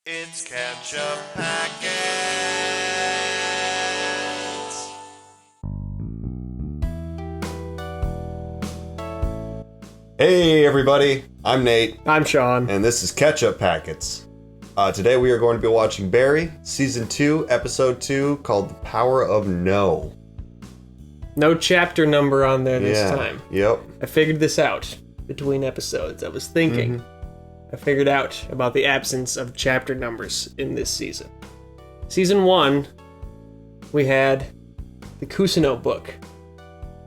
It's Ketchup Packets. Hey everybody, I'm Nate, I'm Sean. and this is Ketchup Packets. Today we are going to be watching Barry, Season 2, Episode 2, called The Power of No. No chapter number on there this time. Yep. I figured this out between episodes. I was thinking. I figured out about the absence of chapter numbers in this season. Season 1, we had the Cousineau book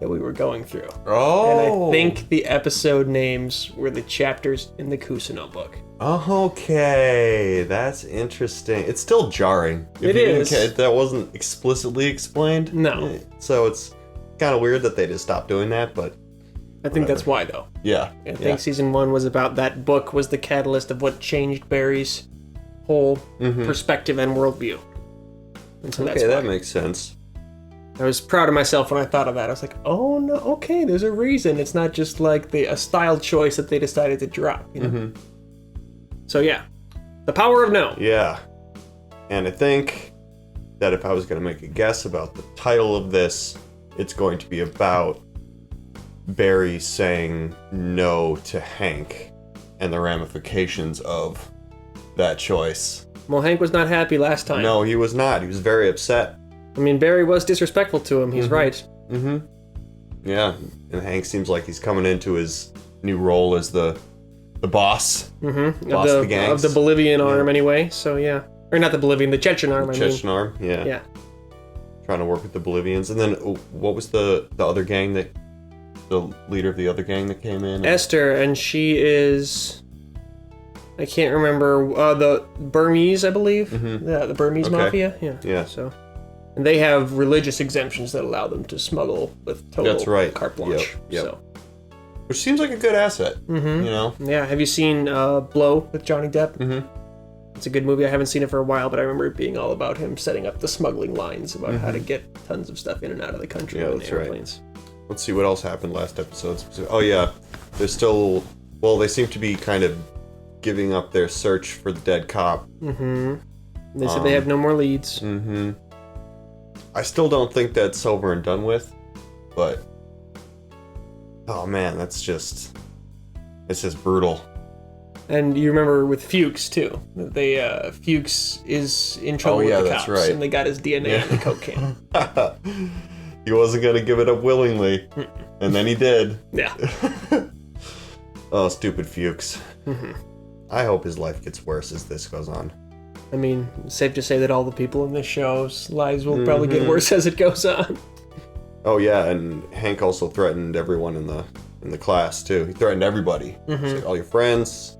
that we were going through. Oh! And I think the episode names were the chapters in the Cousineau book. Okay, that's interesting. It's still jarring. It is. That wasn't explicitly explained. No. So it's kind of weird that they just stopped doing that, but I think that's why, though. yeah. I think Season 1 was about that book was the catalyst of what changed Barry's whole perspective and worldview. And so that's Okay, why. that makes sense. I was proud of myself when I thought of that. I was like, oh no, okay, there's a reason. It's not just like a style choice that they decided to drop. You know? So yeah, The Power of No. Yeah. And I think that if I was going to make a guess about the title of this, it's going to be about Barry saying no to Hank and the ramifications of that choice. Well, Hank was not happy last time. No, he was not. He was very upset. I mean, Barry was disrespectful to him. He's right. Yeah. And Hank seems like he's coming into his new role as the boss. Boss of the gangs. Of the Bolivian arm, anyway. So yeah, or not the Bolivian, the Chechen arm. Chechen arm, yeah. Yeah. Trying to work with the Bolivians. And then what was the other gang that... the leader of the other gang that came in? Esther, and she is... I can't remember. The Burmese, I believe. Yeah, the Burmese Mafia. Yeah. So, and they have religious exemptions that allow them to smuggle with total carte blanche. Yep. So. Which seems like a good asset, you know? Yeah, have you seen Blow with Johnny Depp? It's a good movie. I haven't seen it for a while, but I remember it being all about him setting up the smuggling lines about how to get tons of stuff in and out of the country on the airplanes. Let's see what else happened last episode. Oh yeah, they're still... Well, they seem to be kind of giving up their search for the dead cop. They said they have no more leads. I still don't think that's over and done with, but... Oh man, that's just... It's just brutal. And you remember with Fuchs, too. They, Fuchs is in trouble with the cops, right. And they got his DNA in the coke can. He wasn't going to give it up willingly, and then he did. Yeah. Oh, stupid Fuchs. I hope his life gets worse as this goes on. I mean, it's safe to say that all the people in this show's lives will probably get worse as it goes on. Oh yeah, and Hank also threatened everyone in the class too. He threatened everybody. So all your friends.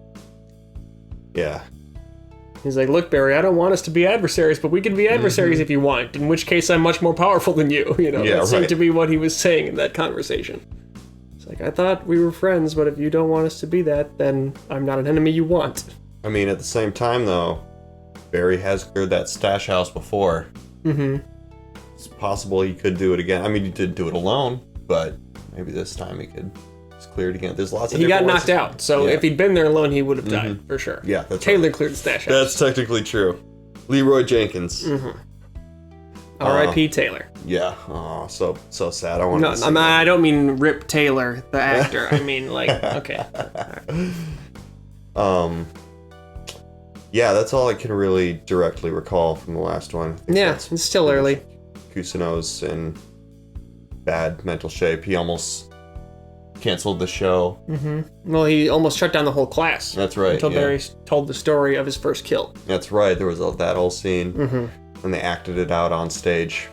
Yeah. He's like, look, Barry, I don't want us to be adversaries, but we can be adversaries if you want, in which case I'm much more powerful than you. You know, that seemed to be what he was saying in that conversation. It's like, I thought we were friends, but if you don't want us to be that, then I'm not an enemy you want. I mean, at the same time, though, Barry has cleared that stash house before. It's possible he could do it again. I mean, he did do it alone, but maybe this time he could just clear it again. There's lots of He got knocked out, so if he'd been there alone, he would have died, for sure. Yeah, that's Taylor cleared the stash house. That's technically true. Leroy Jenkins. R.I.P. Taylor. Yeah. Oh, so sad. I want No, to I don't mean Rip Taylor, the actor. I mean, like, okay. Yeah, that's all I can really directly recall from the last one. Yeah, it's still early. Cousineau's in bad mental shape. He almost canceled the show. Well, he almost shut down the whole class. That's right. Until Barry told the story of his first kill. That's right. There was that whole scene. And they acted it out on stage.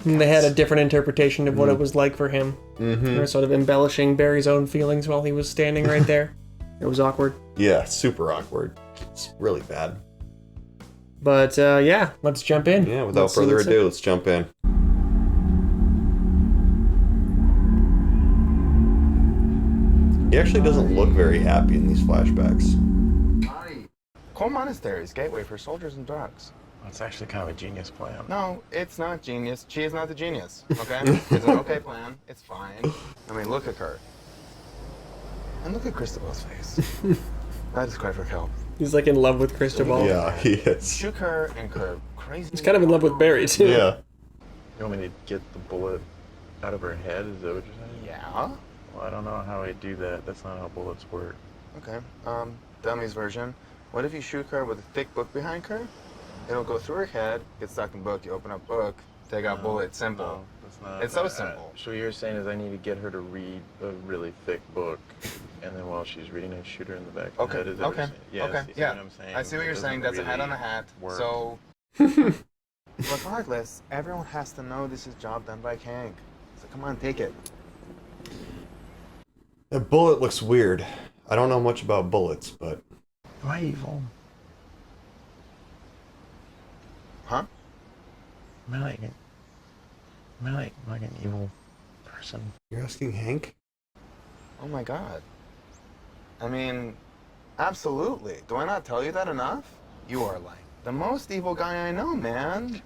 And they had a different interpretation of what it was like for him. They were sort of embellishing Barry's own feelings while he was standing right there. It was awkward. Yeah, super awkward. It's really bad. But, yeah, let's jump in. Yeah, without further ado, let's jump in. He actually doesn't look very happy in these flashbacks. Coal Monastery is gateway for soldiers and drugs. That's actually kind of a genius plan. No, it's not genius. She is not the genius, okay? It's an okay plan. It's fine. I mean, look at her. And look at Christabel's face. That is cry for help. He's like in love with Cristobal. Yeah, he is. Shook her and curb. Crazy. He's kind of in love with Barry, too. Yeah. You want me to get the bullet out of her head? Is that what you're saying? Yeah. Well, I don't know how I do that. That's not how bullets work. Okay. Dummy's version. What if you shoot her with a thick book behind her? It'll go through her head, get stuck in book, you open up book, take out bullet, simple. No, that's not. It's so simple. So what you're saying is I need to get her to read a really thick book, and then while she's reading, I shoot her in the back of the head. Is that what you're saying? Yeah, okay. see Yeah. what I'm saying? I see what you're saying. That's a hat on a hat. Work. So, regardless, everyone has to know this is job done by Hank. So come on, take it. That bullet looks weird. I don't know much about bullets, but... Am I evil? Huh? Am I like an evil person? You're asking Hank? Oh my God. I mean, absolutely. Do I not tell you that enough? You are like the most evil guy I know, man.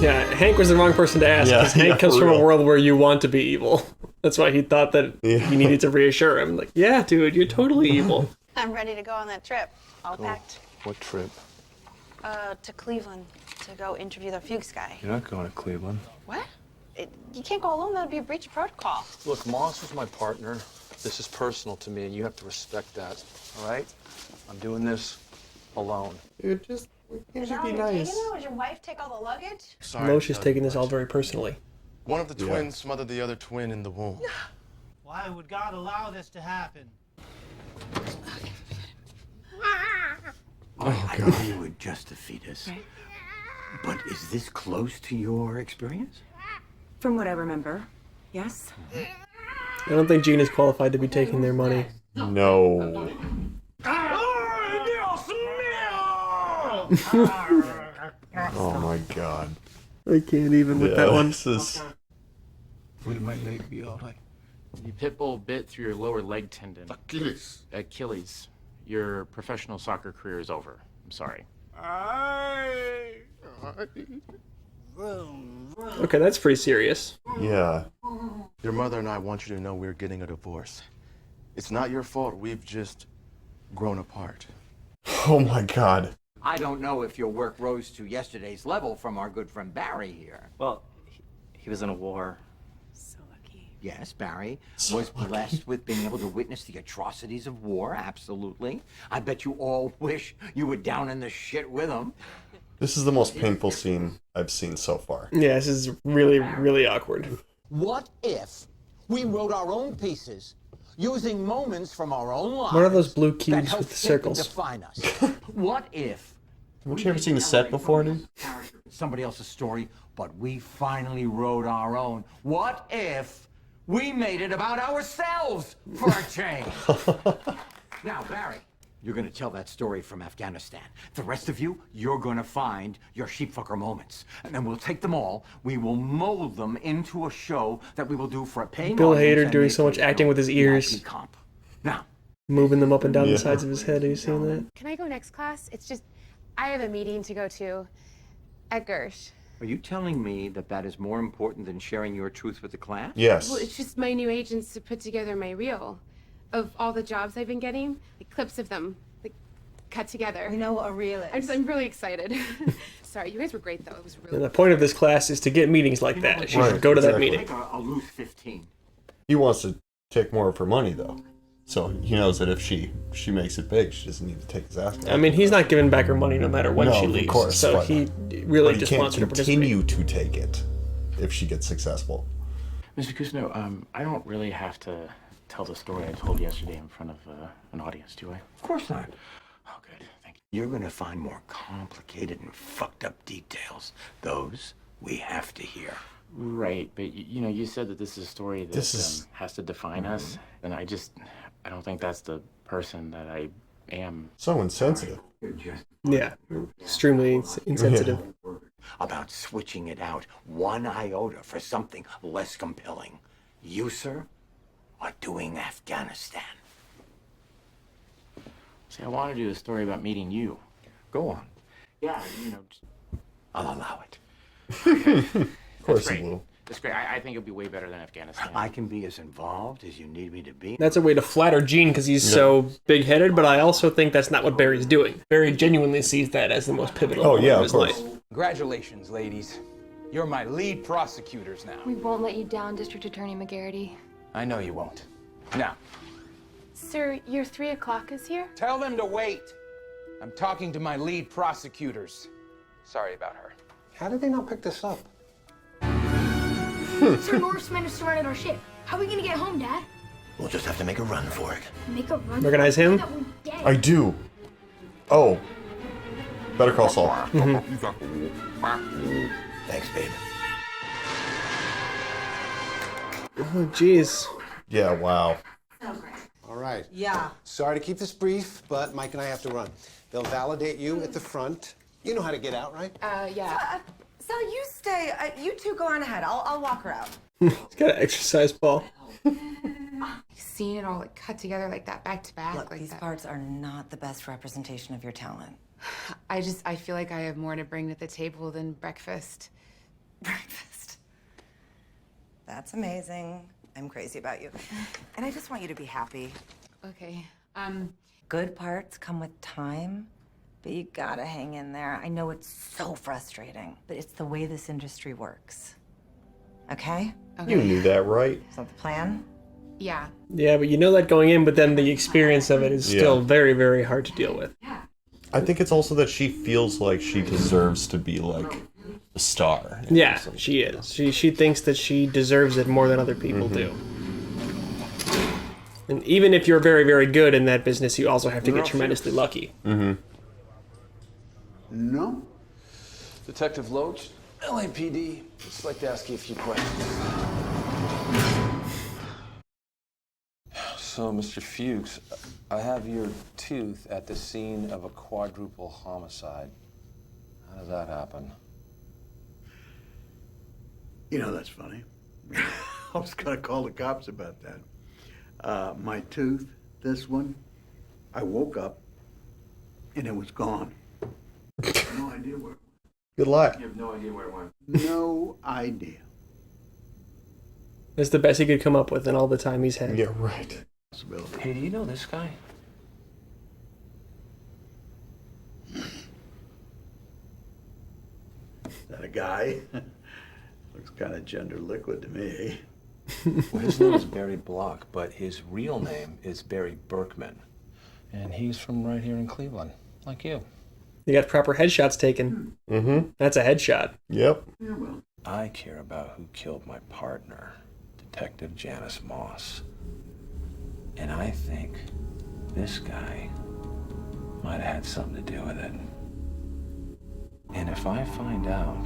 Yeah, Hank was the wrong person to ask, because Hank comes from a world where you want to be evil. That's why he thought that he needed to reassure him. Like, yeah, dude, you're totally evil. I'm ready to go on that trip. All packed. What trip? To Cleveland to go interview the Fuchs guy. You're not going to Cleveland. What? You can't go alone. That would be a breach of protocol. Look, Moss is my partner. This is personal to me, and you have to respect that, all right? I'm doing this alone. Dude, just... It Is should that be what you're nice. taking now? Did your wife take all the luggage? Sorry. Loesch is taking this all very personally. One of the twins smothered the other twin in the womb. Why would God allow this to happen? I know you were just a fetus. Right. But is this close to your experience? From what I remember, yes. I don't think Gene is qualified to be taking their money. No. Oh my God. I can't even with that one. This is... Will my leg be all right? The pit bull bit through your lower leg tendon. Achilles. Achilles. Your professional soccer career is over. I'm sorry. Okay, that's pretty serious. Yeah. Your mother and I want you to know we're getting a divorce. It's not your fault. We've just grown apart. Oh my God. I don't know if your work rose to yesterday's level from our good friend Barry here. Well, he was in a war. So lucky. Yes, Barry was blessed with being able to witness the atrocities of war, absolutely. I bet you all wish you were down in the shit with him. This is the most painful scene I've seen so far. Yeah, this is really, really awkward. What if we wrote our own pieces using moments from our own lives? What are those blue that cubes help with the circles? define us? What if Haven't you ever seen the set before, dude? somebody else's story, but we finally wrote our own? What if we made it about ourselves for a change? Now, Barry, you're gonna tell that story from Afghanistan. The rest of you, you're gonna find your sheepfucker moments. And then we'll take them all, we will mold them into a show that we will do for a paying Bill audience Hader and doing make so much a acting with his VIP ears. comp. Now, Moving them up and down the sides of his head. Have you seen that? Can I go next class? It's just, I have a meeting to go to at Gersh. are you telling me that that is more important than sharing your truth with the class? Yes. Well, it's just my new agents to put together my reel of all the jobs I've been getting, like clips of them, like cut together. We know what a reel is. I'm really excited. Sorry, you guys were great though. It was And really. the point of this class is to get meetings like that. She should go to that meeting. Take a loose 15. He wants to take more of her money, though. So he knows that if she makes it big, she doesn't need to take his ass. I mean, he's not giving back her money no matter when No, she of leaves. course, So but- he really But he just can't wants her to participate. continue to take it if she gets successful. Mr. Cousineau, I don't really have to tell the story I told yesterday in front of an audience, do I? Of course not. Oh, good. Thank you. You're gonna find more complicated and fucked up details. Those we have to hear. Right, but you know, you said that this is a story that This is- has to define us, and I don't think that's the person that I am. So insensitive. You're just Yeah, extremely insensitive. about switching it out one iota for something less compelling. You, sir, are doing Afghanistan. See, I want to do a story about meeting you. Go on. Yeah, you know. I'll allow it. Of course That's he great. will. It's great. I think it'll be way better than Afghanistan. I can be as involved as you need me to be. That's a way to flatter Gene because he's so big-headed, but I also think that's not what Barry's doing. Barry genuinely sees that as the most pivotal moment of his life. Congratulations, ladies. You're my lead prosecutors now. We won't let you down, District Attorney McGarity. I know you won't. Now, Sir, your 3 o'clock is here? tell them to wait. I'm talking to my lead prosecutors. Sorry about her. How did they not pick this up? Sir Norseman is surrounded our ship. How are we gonna get home, Dad? We'll just have to make a run for it. Make a run. Recognize him? That we're dead. I do. Oh. Better Call Saul. Thanks, babe. Oh, jeez. Yeah, wow. All right. Yeah. Sorry to keep this brief, but Mike and I have to run. They'll validate you at the front. You know how to get out, right? Yeah. So you stay. You two go on ahead. I'll walk her out. He's got an exercise ball. Seeing it all like cut together like that, back to back. Look, like these that. parts are not the best representation of your talent. I feel like I have more to bring to the table than breakfast. Breakfast. That's amazing. I'm crazy about you. And I just want you to be happy. Okay. Good parts come with time, but you gotta hang in there. I know it's so frustrating, but it's the way this industry works. Okay? You knew that, right? Is that the plan? Yeah. Yeah, but you know that going in, but then the experience of it is still very, very hard to deal with. I think it's also that she feels like she deserves to be like a star. Yeah, she is. She thinks that she deserves it more than other people do. And even if you're very, very good in that business, you also have to get tremendously lucky. No. Detective Loach, LAPD. Just like to ask you a few questions. So, Mr. Fuchs, I have your tooth at the scene of a quadruple homicide. How does that happen? You know, that's funny. I was gonna call the cops about that. My tooth, this one, I woke up and it was gone. No idea where it went. Good luck. You have no idea where it went. No idea. That's the best he could come up with in all the time he's had. Yeah, right. Hey, do you know this guy? Is that a guy? Looks kind of gender liquid to me. Well, his name is Barry Block, but his real name is Barry Berkman. And he's from right here in Cleveland, like you. You got proper headshots taken. That's a headshot. Yep. Yeah, well. I care about who killed my partner, Detective Janice Moss. And I think this guy might have had something to do with it. And if I find out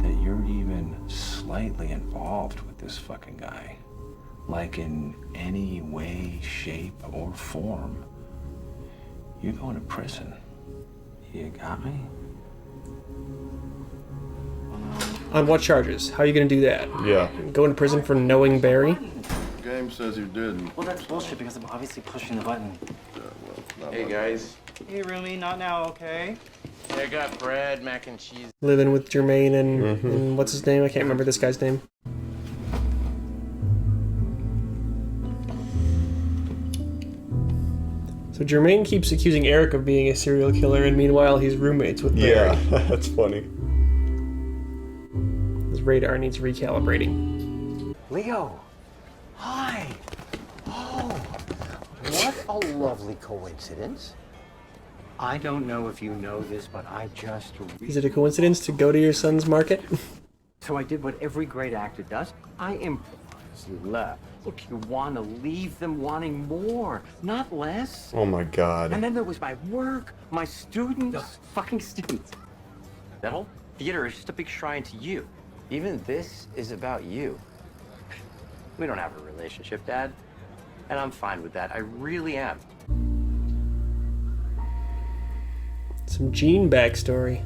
that you're even slightly involved with this fucking guy, like in any way, shape, or form, you're going to prison. You got me? On what charges? How are you going to do that? Yeah. Go into prison for knowing Barry? The game says you didn't. Well, that's bullshit because I'm obviously pushing the button. Hey, guys. Hey, Rumi, not now, okay? I got bread, mac and cheese. Living with Jermaine and what's his name? I can't remember this guy's name. So Jermaine keeps accusing Eric of being a serial killer, and meanwhile he's roommates with Barry. Yeah, that's funny. His radar needs recalibrating. Leo. Hi. Oh, what a lovely coincidence. I don't know if you know this, but I just... Is it a coincidence to go to your son's market? So I did what every great actor does. I improvised. You left. Look, you want to leave them wanting more, not less. Oh my god. And then there was my work, my students, fucking students. That whole theater is just a big shrine to you. Even this is about you. We don't have a relationship, Dad. And I'm fine with that. I really am. Some Gene backstory.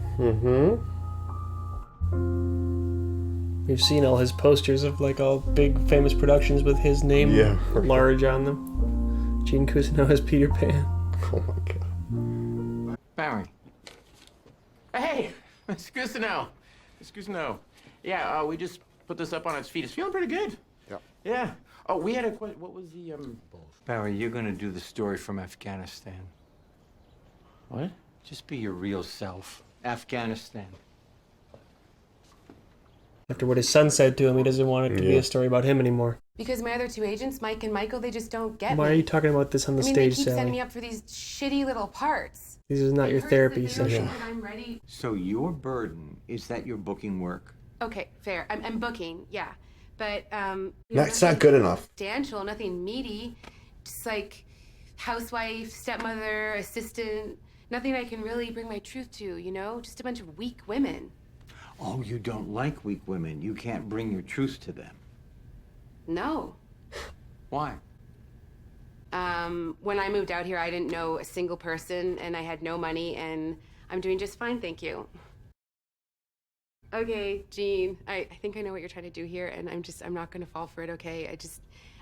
We've seen all his posters of like all big famous productions with his name large on them. Gene Cousineau as Peter Pan. Oh my god. Barry. Hey, Miss Cousineau. Miss Cousineau. Yeah, we just put this up on its feet. It's feeling pretty good. Yeah. Yeah. Oh, we had a question. What was the Barry, you're gonna do the story from Afghanistan. What? Just be your real self. Afghanistan. After what his son said to him, he doesn't want it to be a story about him anymore. Because my other two agents, Mike and Michael, they just don't get me. Why are you talking about this on the I mean, stage, they keep Sally? sending me up for these shitty little parts. This is not your therapy session. That I'm ready. So your burden is that you're booking work. Okay, fair. I'm booking, yeah. But, That's not good enough. Substantial, nothing meaty. Just like housewife, stepmother, assistant. Nothing I can really bring my truth to, you know? Just a bunch of weak women. Oh, you don't like weak women. You can't bring your truth to them. No. Why? When I moved out here, I didn't know a single person, and I had no money, and I'm doing just fine, thank you. Okay, Jean, I think I know what you're trying to do here, and I'm not gonna fall for it, okay?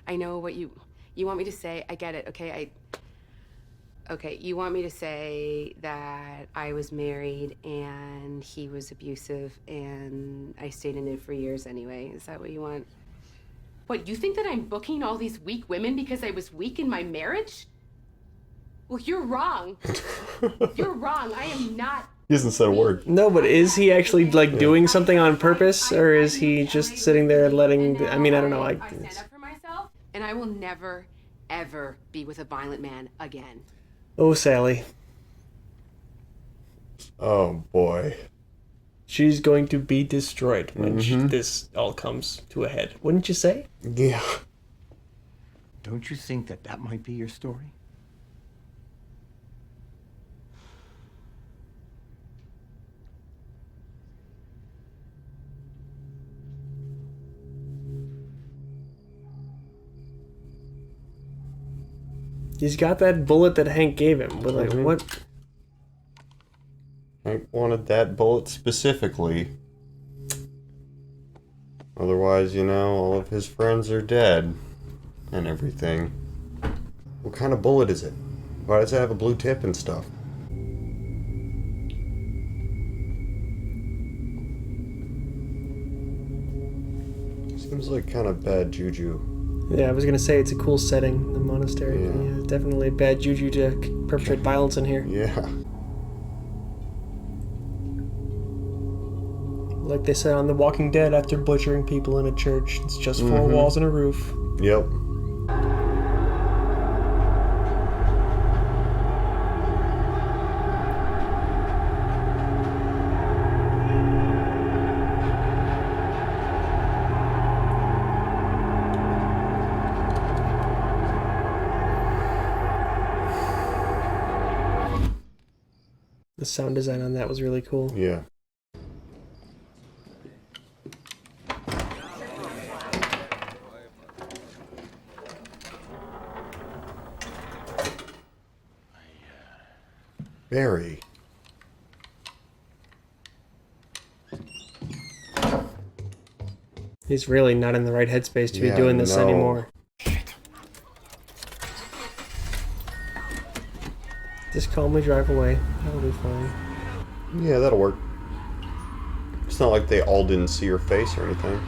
I know what you want me to say. I get it, okay? Okay, you want me to say that I was married and he was abusive and I stayed in it for years anyway. Is that what you want? What, you think that I'm booking all these weak women because I was weak in my marriage? Well, you're wrong. You're wrong. I am not. He hasn't said a word. No, but is he actually like doing something on purpose, or is he just sitting there letting? I mean, I don't know. I stand up for myself, and I will never, ever be with a violent man again. Oh, Sally. Oh boy. She's going to be destroyed when this all comes to a head. Wouldn't you say? Yeah. Don't you think that that might be your story? He's got that bullet that Hank gave him. But like, what? Hank wanted that bullet specifically. Otherwise, you know, all of his friends are dead. And everything. What kind of bullet is it? Why does it have a blue tip and stuff? Seems like kind of bad juju. Yeah, I was gonna say it's a cool setting, the monastery. Yeah, definitely bad juju to perpetrate violence in here. Yeah. Like they said on The Walking Dead, after butchering people in a church, it's just four walls and a roof. Yep. The sound design on that was really cool. Yeah. Barry. He's really not in the right headspace to be doing this anymore. Just calmly drive away. That'll be fine. Yeah, that'll work. It's not like they all didn't see her face or anything.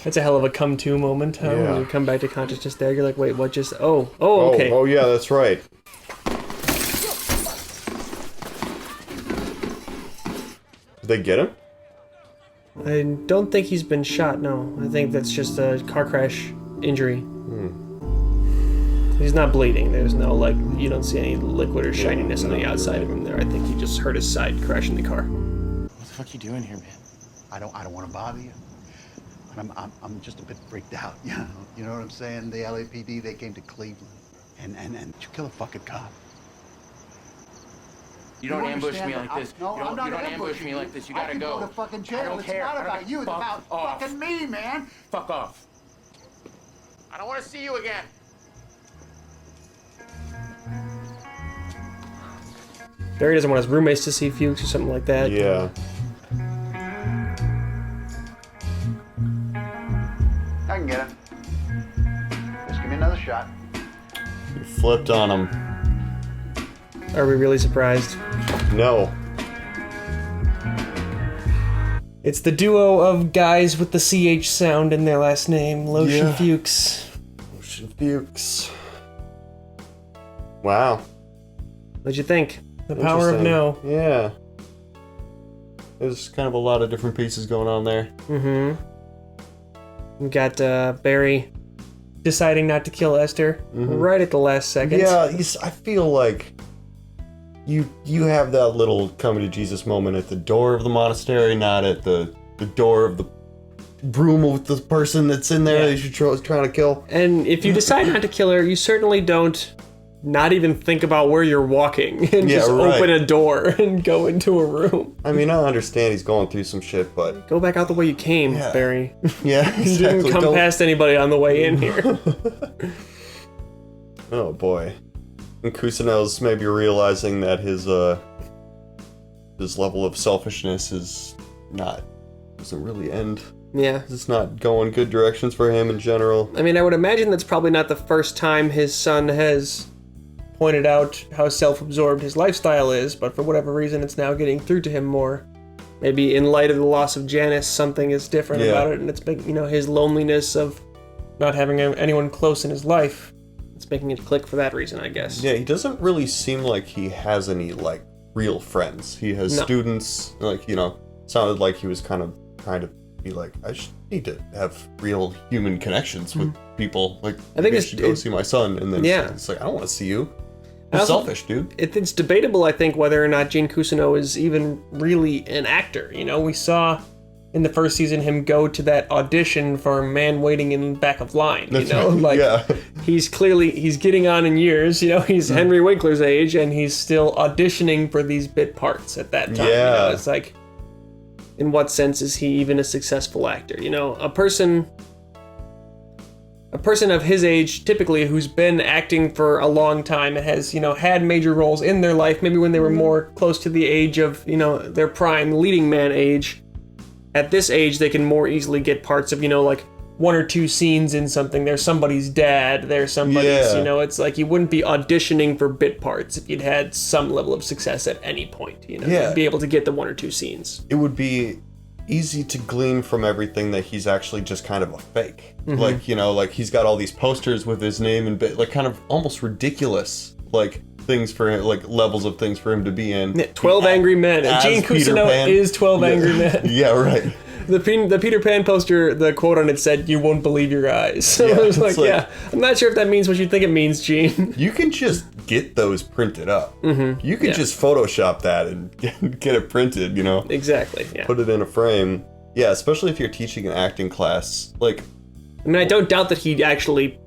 That's a hell of a come-to moment, huh? Yeah. When you come back to consciousness there, you're like, wait, what just... Oh, okay. Oh, yeah, that's right. Did they get him? I don't think he's been shot, no. I think that's just a car crash injury. He's not bleeding. There's no, like, you don't see any liquid or shininess on the outside of him there. I think he just hurt his side crashing the car. What the fuck you doing here, man? I don't want to bother you. I'm just a bit freaked out, you know what I'm saying? The LAPD, they came to Cleveland, and you kill a fucking cop. You don't ambush me understand like this. No, you I'm not don't ambush ambushing me like this. You gotta I can go. go to fucking I jail. don't It's care. not about you. It's about fucking me, man. Fuck off. I don't want to see you again. Barry doesn't want his roommates to see Fuchs or something like that. Yeah. flipped on him. Are we really surprised? No. It's the duo of guys with the CH sound in their last name, Lotion Fuchs. Lotion Fuchs. Wow. What'd you think? The power of no. Yeah. There's kind of a lot of different pieces going on there. Mm-hmm. We got Barry deciding not to kill Esther right at the last second. Yeah, I feel like you have that little coming to Jesus moment at the door of the monastery, not at the door of the room with the person that's in there that you're trying to kill. And if you decide not to kill her, you certainly don't not even think about where you're walking and just open a door and go into a room. I mean, I understand he's going through some shit, but... Go back out the way you came, Barry. Yeah, exactly. You didn't come past anybody on the way in here. Oh, boy. And Kusanel's maybe realizing that his level of selfishness doesn't really end. Yeah. It's not going good directions for him in general. I mean, I would imagine that's probably not the first time his son has pointed out how self-absorbed his lifestyle is, but for whatever reason it's now getting through to him more. Maybe in light of the loss of Janice, something is different about it, and it's making, his loneliness of not having anyone close in his life. It's making it click for that reason, I guess. Yeah, he doesn't really seem like he has any, real friends. He has students, sounded like he was kind of trying to be like, I just need to have real human connections with people. Like, I think I should go see my son, and then it's like, I don't want to see you. You're selfish, dude. It's debatable, I think, whether or not Gene Cousineau is even really an actor. We saw in the first season him go to that audition for Man Waiting in the Back of Line. He's getting on in years. He's Henry Winkler's age, and he's still auditioning for these bit parts at that time. Yeah. It's like, in what sense is he even a successful actor? A person of his age, typically, who's been acting for a long time and has, had major roles in their life, maybe when they were more close to the age of, their prime leading man age. At this age, they can more easily get parts of, one or two scenes in something. There's somebody's dad, there's somebody's, it's like you wouldn't be auditioning for bit parts if you'd had some level of success at any point, You'd be able to get the one or two scenes. It would be easy to glean from everything that he's actually just kind of a fake. He's got all these posters with his name and kind of almost ridiculous, things for him, levels of things for him to be in. 12 Angry Men. Gene Cousineau is 12 Angry Men. Yeah, right. The Peter Pan poster, the quote on it said, "You won't believe your eyes." So I was like, I'm not sure if that means what you think it means, Gene. You can just get those printed up. You can just Photoshop that and get it printed, Exactly, yeah. Put it in a frame. Yeah, especially if you're teaching an acting class. I mean, I don't doubt that he actually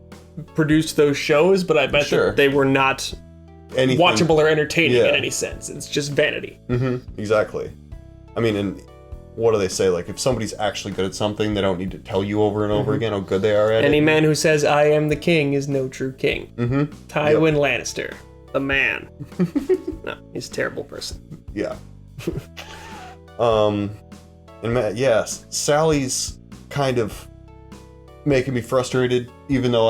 produced those shows, but I bet that they were not watchable or entertaining in any sense. It's just vanity. Exactly. I mean, and what do they say? If somebody's actually good at something, they don't need to tell you over and over again how good they are at it. Any man who says, "I am the king," is no true king. Tywin Lannister. The man. No, he's a terrible person. Yeah. Sally's kind of making me frustrated, even though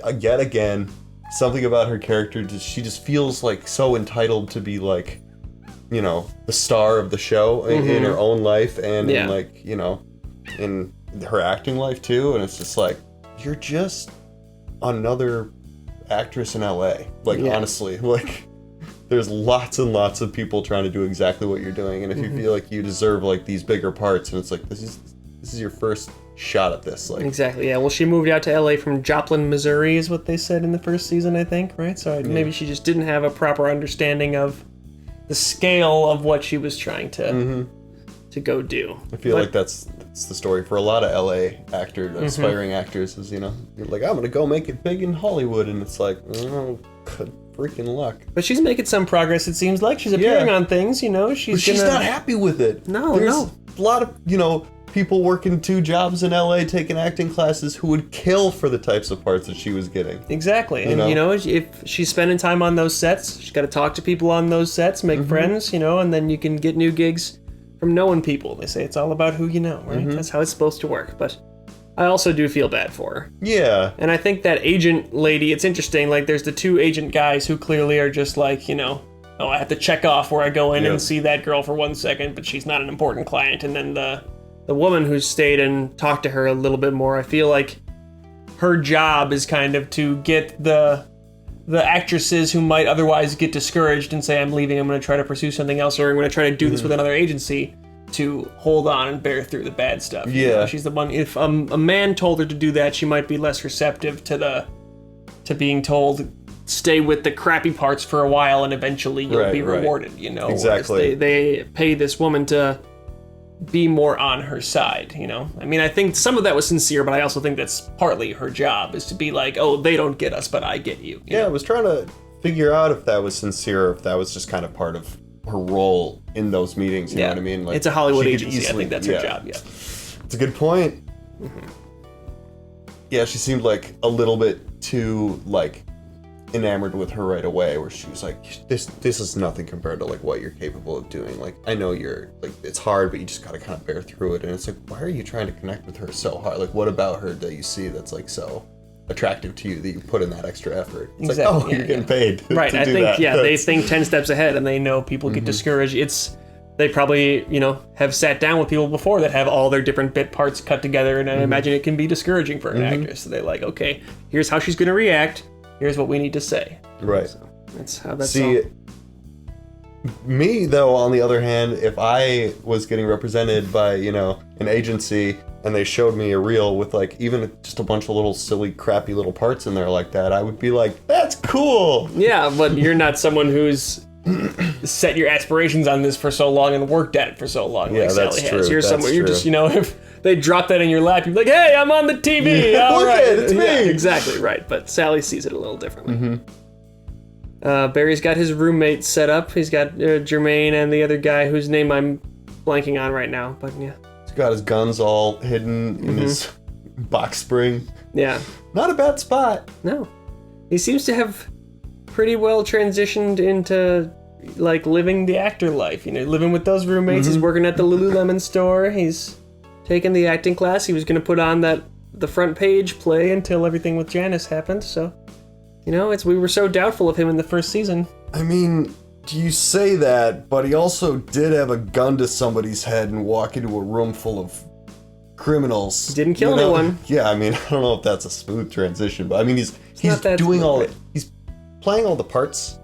I get, again, something about her character, she just feels so entitled to be the star of the show in her own life and in her acting life too, and it's just you're just another actress in LA. Honestly, there's lots and lots of people trying to do exactly what you're doing, and if you feel like you deserve these bigger parts, and it's this is your first shot at this. Exactly, yeah. Well, she moved out to LA from Joplin, Missouri, is what they said in the first season, I think, right? So maybe she just didn't have a proper understanding of the scale of what she was trying to go do. I feel like that's the story for a lot of LA aspiring actors is, you're like, I'm gonna go make it big in Hollywood, and it's like, oh, good freaking luck. But she's making some progress, it seems like. She's appearing on things, She's not happy with it. There's a lot of, people working 2 jobs in LA taking acting classes who would kill for the types of parts that she was getting. Exactly. And if she's spending time on those sets, she's got to talk to people on those sets, make friends, and then you can get new gigs from knowing people. They say it's all about who you know, right? That's how it's supposed to work. But I also do feel bad for her. Yeah. And I think that agent lady, it's interesting, like there's the 2 agent guys who clearly are just like, oh, I have to check off where I go in and see that girl for 1 second, but she's not an important client. And then the woman who stayed and talked to her a little bit more, I feel like her job is kind of to get the actresses who might otherwise get discouraged and say, I'm leaving, I'm going to try to pursue something else, or I'm going to try to do this with another agency, to hold on and bear through the bad stuff. Yeah. She's the one, if a man told her to do that, she might be less receptive to being told, stay with the crappy parts for a while and eventually you'll be rewarded, Exactly. They pay this woman to be more on her side, I mean, I think some of that was sincere, but I also think that's partly her job, is to be like, oh, they don't get us, but I get you. I was trying to figure out if that was sincere or if that was just kind of part of her role in those meetings, you know what I mean? Like, it's a Hollywood she could agency, I think that's her job, It's a good point. Yeah, she seemed like a little bit too, like, enamored with her right away, where she was like, this is nothing compared to like what you're capable of doing. Like, I know you're like, it's hard, but you just gotta kind of bear through it. And it's like, why are you trying to connect with her so hard? Like, what about her that you see that's like so attractive to you that you put in that extra effort? It's exactly. like, oh, you're getting paid right. to I do think that. they think 10 steps ahead, and they know people get discouraged. They probably have sat down with people before that have all their different bit parts cut together, and I imagine it can be discouraging for an actress. So they're like, okay, here's how she's gonna react. Here's what we need to say. Right. So that's how that's See, me, though, on the other hand, if I was getting represented by, an agency and they showed me a reel with, like, even just a bunch of little silly, crappy little parts in there like that, I would be like, that's cool! Yeah, but you're not someone who's set your aspirations on this for so long and worked at it for so long, Yeah, like that's Sally true. has. You're That's someone, you're true. just, if they drop that in your lap, you'd be like, hey, I'm on the TV! Yeah, All look right. at it, it's me! Yeah, exactly, right. But Sally sees it a little differently. Barry's got his roommate set up. He's got Jermaine and the other guy whose name I'm blanking on right now, but yeah. He's got his guns all hidden in his box spring. Yeah. Not a bad spot. No. He seems to have pretty well transitioned into, like, living the actor life. Living with those roommates. He's working at the Lululemon store. He's taking the acting class. He was going to put on the front page play until everything with Janice happened, so... we were so doubtful of him in the first season. I mean, you say that, but he also did have a gun to somebody's head and walk into a room full of criminals. Didn't kill anyone. Yeah, I mean, I don't know if that's a smooth transition, but I mean, he's doing all it. He's playing all the parts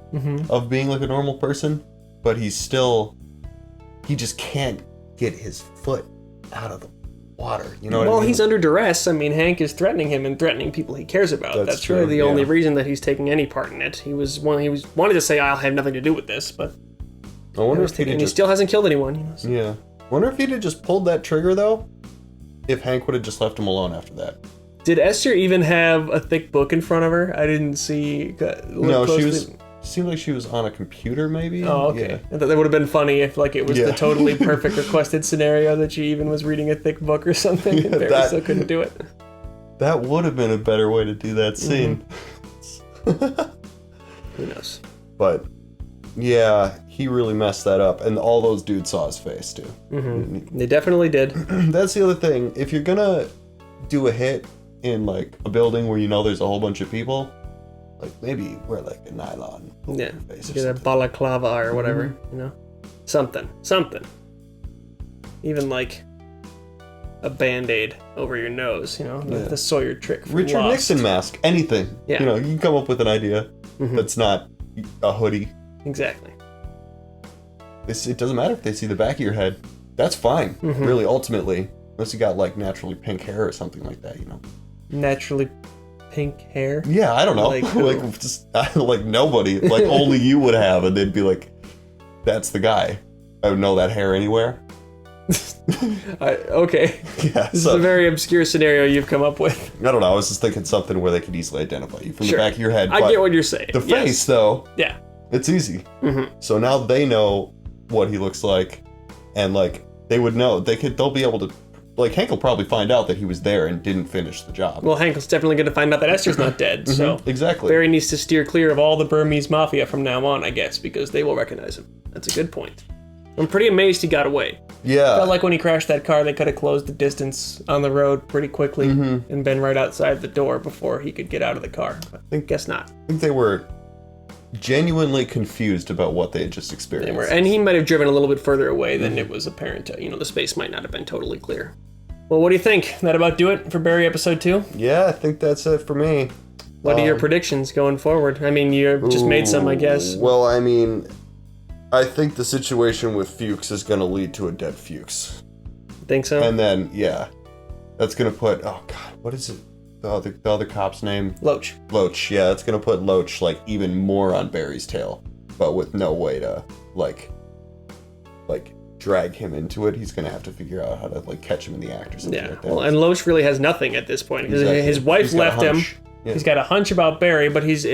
of being like a normal person, but he just can't get his foot out of the water. You know what I mean? Well, he's under duress. I mean, Hank is threatening him and threatening people he cares about. That's true, really the only reason that he's taking any part in it. He wanted to say, I'll have nothing to do with this, but I wonder if he still hasn't killed anyone. So. Yeah. Wonder if he'd have just pulled that trigger, though, if Hank would have just left him alone after that. Did Esther even have a thick book in front of her? I didn't see. No, seemed like she was on a computer, maybe. Oh, okay. Yeah. I thought that would have been funny if, like, it was the totally perfect requested scenario that she even was reading a thick book or something, and Barry still couldn't do it. That would have been a better way to do that scene. Who knows? But yeah, he really messed that up, and all those dudes saw his face too. They definitely did. That's the other thing. If you're gonna do a hit in like a building where there's a whole bunch of people, like maybe wear like a nylon face or get a balaclava or whatever, something, even like a band-aid over your nose, the Sawyer trick from Richard Lost. Nixon mask, anything. Yeah. You can come up with an idea that's not a hoodie. Exactly. It doesn't matter if they see the back of your head. That's fine, really, ultimately. Unless you got like naturally pink hair or something like that, Naturally pink hair? Yeah, I don't know. Like just like nobody, like only you would have, and they'd be like, "That's the guy." I would know that hair anywhere. Okay. Yeah. This is a very obscure scenario you've come up with. I don't know. I was just thinking something where they could easily identify you from the back of your head. I get what you're saying. The face, though. Yeah. It's easy. So now they know what he looks like, and like they would know. They'll be able to. Like, Hank will probably find out that he was there and didn't finish the job. Well, Hank is definitely going to find out that Esther's not dead, so... Exactly. Barry needs to steer clear of all the Burmese mafia from now on, I guess, because they will recognize him. That's a good point. I'm pretty amazed he got away. Yeah. Felt like when he crashed that car, they could have closed the distance on the road pretty quickly and been right outside the door before he could get out of the car. But guess not. I think they were genuinely confused about what they had just experienced. And he might have driven a little bit further away than it was apparent to. The space might not have been totally clear. Well, what do you think? That about do it for Barry episode 2? Yeah, I think that's it for me. What are your predictions going forward? I mean, you just made some, I guess. Well, I mean, I think the situation with Fuchs is going to lead to a dead Fuchs. Think so? And then, yeah, that's going to put, oh God, what is it? The other cop's name? Loach. Loach, yeah, it's going to put Loach, like, even more on Barry's tail, but with no way to, like drag him into it. He's going to have to figure out how to, like, catch him in the act or something like that. Well, and Loach really has nothing at this point. Exactly. His wife left him. Yeah. He's got a hunch about Barry, but he's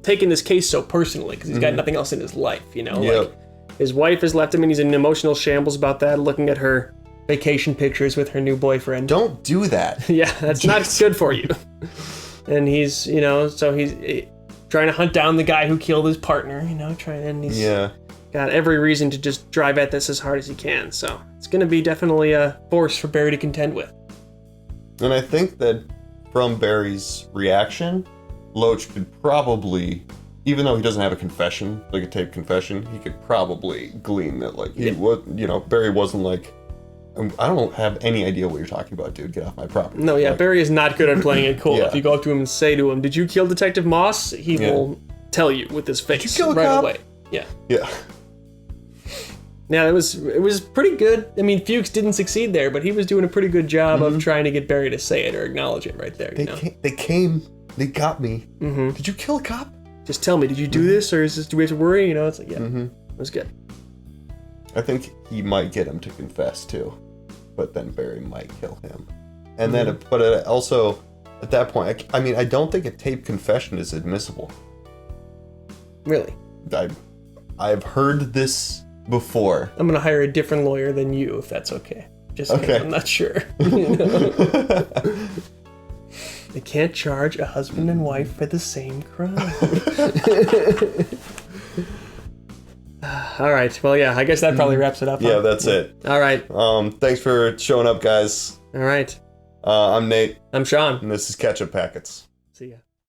taking this case so personally because he's got nothing else in his life, Like, his wife has left him and he's in emotional shambles about that, looking at her vacation pictures with her new boyfriend. Don't do that. Yeah, that's not good for you. And he's, so he's trying to hunt down the guy who killed his partner, and he's got every reason to just drive at this as hard as he can. So it's going to be definitely a force for Barry to contend with. And I think that from Barry's reaction, Loach could probably, even though he doesn't have a confession, like a taped confession, he could probably glean that, like, he was, Barry wasn't like, I don't have any idea what you're talking about, dude. Get off my property. No, yeah, Barry is not good at playing it cool. If you go up to him and say to him, "Did you kill Detective Moss?" He will tell you with his face. Did you kill a right cop? away. Yeah. Yeah. Yeah, it was pretty good. I mean, Fuchs didn't succeed there, but he was doing a pretty good job of trying to get Barry to say it or acknowledge it right there. They got me. Mm-hmm. Did you kill a cop? Just tell me, did you do this, or do we have to worry? It's like, it was good. I think he might get him to confess too, but then Barry might kill him. And then, but also at that point, I don't think a taped confession is admissible. Really? I've heard this before. I'm gonna hire a different lawyer than you, if that's okay. Just because I'm not sure. They can't charge a husband and wife for the same crime. All right. Well, yeah. I guess that probably wraps it up. Yeah, that's it. All right. Thanks for showing up, guys. All right. I'm Nate. I'm Sean. And this is Ketchup Packets. See ya.